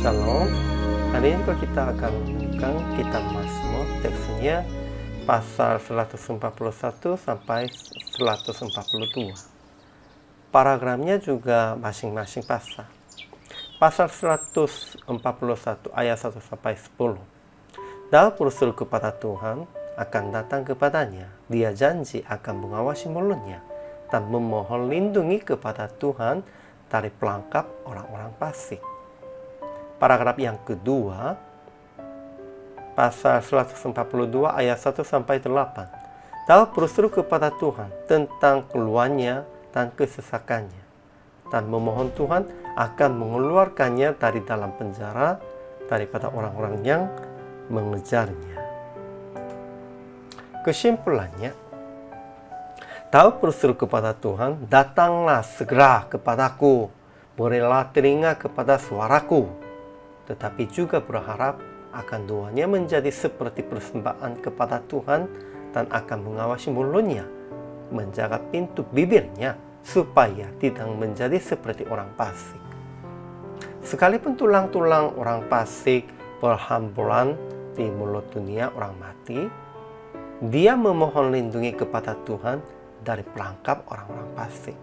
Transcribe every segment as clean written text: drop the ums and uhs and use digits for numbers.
Shalom. Hari ini juga kita akan menemukan kitab Mazmur, teksnya pasal 141 sampai 142. Paragrafnya juga masing-masing pasal. Pasal 141 ayat 1 sampai 10. Daud berseru kepada Tuhan akan datang kepadanya. Dia janji akan mengawasi mulutnya dan memohon lindungi kepada Tuhan dari pelangkap orang-orang fasik. Paragraf yang kedua, pasal 142 ayat 1 sampai 8. Daud berseru kepada Tuhan tentang keluhannya dan kesesakannya dan memohon Tuhan akan mengeluarkannya dari dalam penjara daripada orang-orang yang mengejarnya. Kesimpulannya, Daud berseru kepada Tuhan, "Datanglah segera kepadaku, berilah telinga kepada suaraku." Tetapi juga berharap akan doanya menjadi seperti persembahan kepada Tuhan dan akan mengawasi mulutnya, menjaga pintu bibirnya supaya tidak menjadi seperti orang fasik. Sekalipun tulang-tulang orang fasik berhamburan di mulut dunia orang mati, dia memohon lindungi kepada Tuhan dari pelangkap orang-orang fasik.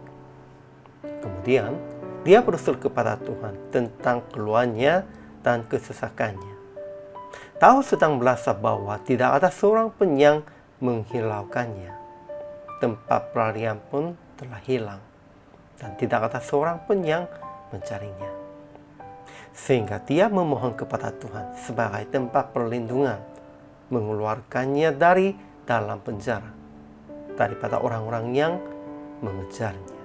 Kemudian, dia berseru kepada Tuhan tentang keluhannya dan kesesakannya. Daud sedang merasa bahwa tidak ada seorang pun yang menghiraukannya. Tempat pelarian pun telah hilang dan tidak ada seorang pun yang mencarinya. Sehingga dia memohon kepada Tuhan sebagai tempat perlindungan, mengeluarkannya dari dalam penjara daripada orang-orang yang mengejarnya.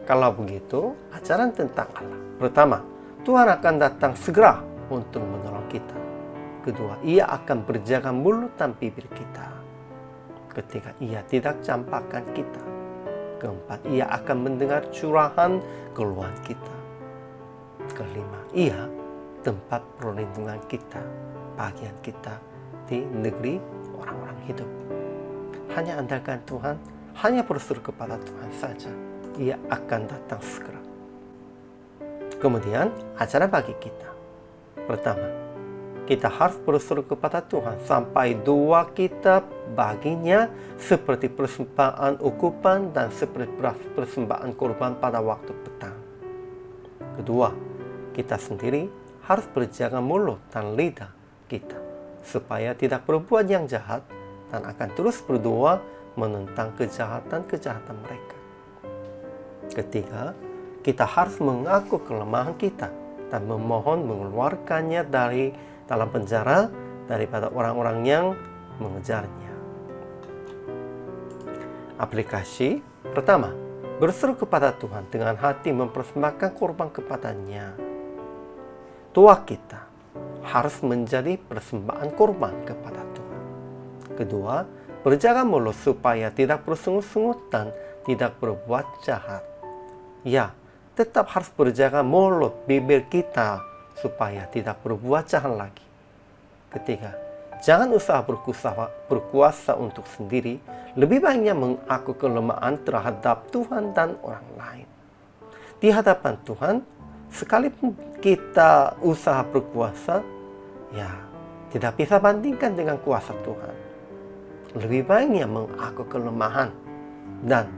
Kalau begitu, ajaran tentang Allah. Pertama, Tuhan akan datang segera untuk menolong kita. Kedua, Ia akan berjaga mulut dan bibir kita ketika Ia tidak campakkan kita. Keempat, Ia akan mendengar curahan keluhan kita. Kelima, Ia tempat perlindungan kita, bagian kita di negeri orang-orang hidup. Hanya andalkan Tuhan, hanya berseru kepada Tuhan saja. Ia akan datang segera. Kemudian, ajaran bagi kita. Pertama, kita harus berseru kepada Tuhan sampai doa kita baginya seperti persembahan ukupan dan seperti persembahan korban pada waktu petang. Kedua, kita sendiri harus berjaga mulut dan lidah kita supaya tidak berbuat yang jahat dan akan terus berdoa menentang kejahatan-kejahatan mereka. Ketiga, kita harus mengaku kelemahan kita dan memohon mengeluarkannya dari dalam penjara daripada orang-orang yang mengejarnya. Aplikasi pertama, berseru kepada Tuhan dengan hati mempersembahkan korban kepadanya. Doa kita harus menjadi persembahan korban kepada Tuhan. Kedua, berjaga mulut supaya tidak bersungut-sungut dan tidak berbuat jahat. Ya, tetap harus berjaga mulut bibir kita supaya tidak berbuat jahat lagi. Ketiga, jangan usaha berkuasa untuk sendiri. Lebih banyak mengaku kelemahan terhadap Tuhan dan orang lain. Di hadapan Tuhan, sekalipun kita usaha berkuasa, ya tidak bisa bandingkan dengan kuasa Tuhan. Lebih banyak mengaku kelemahan dan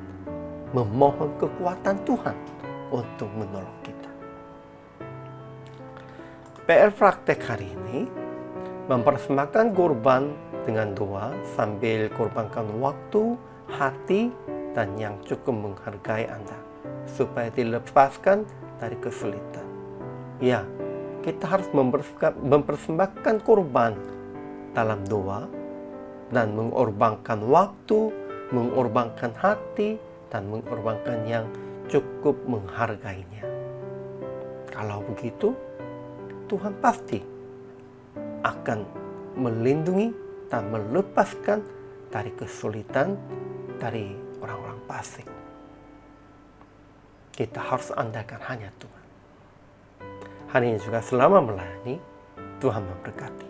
memohon kekuatan Tuhan untuk menolong kita. PR praktek hari ini, mempersembahkan korban dengan doa sambil korbankan waktu, hati, dan yang cukup menghargai Anda supaya dilepaskan dari kesulitan. Ya, kita harus mempersembahkan korban dalam doa dan mengorbankan waktu, mengorbankan hati, dan mengorbankan yang cukup menghargainya. Kalau begitu, Tuhan pasti akan melindungi dan melepaskan dari kesulitan dari orang-orang fasik. Kita harus andalkan hanya Tuhan. Hari ini juga selama melayani, Tuhan memberkati.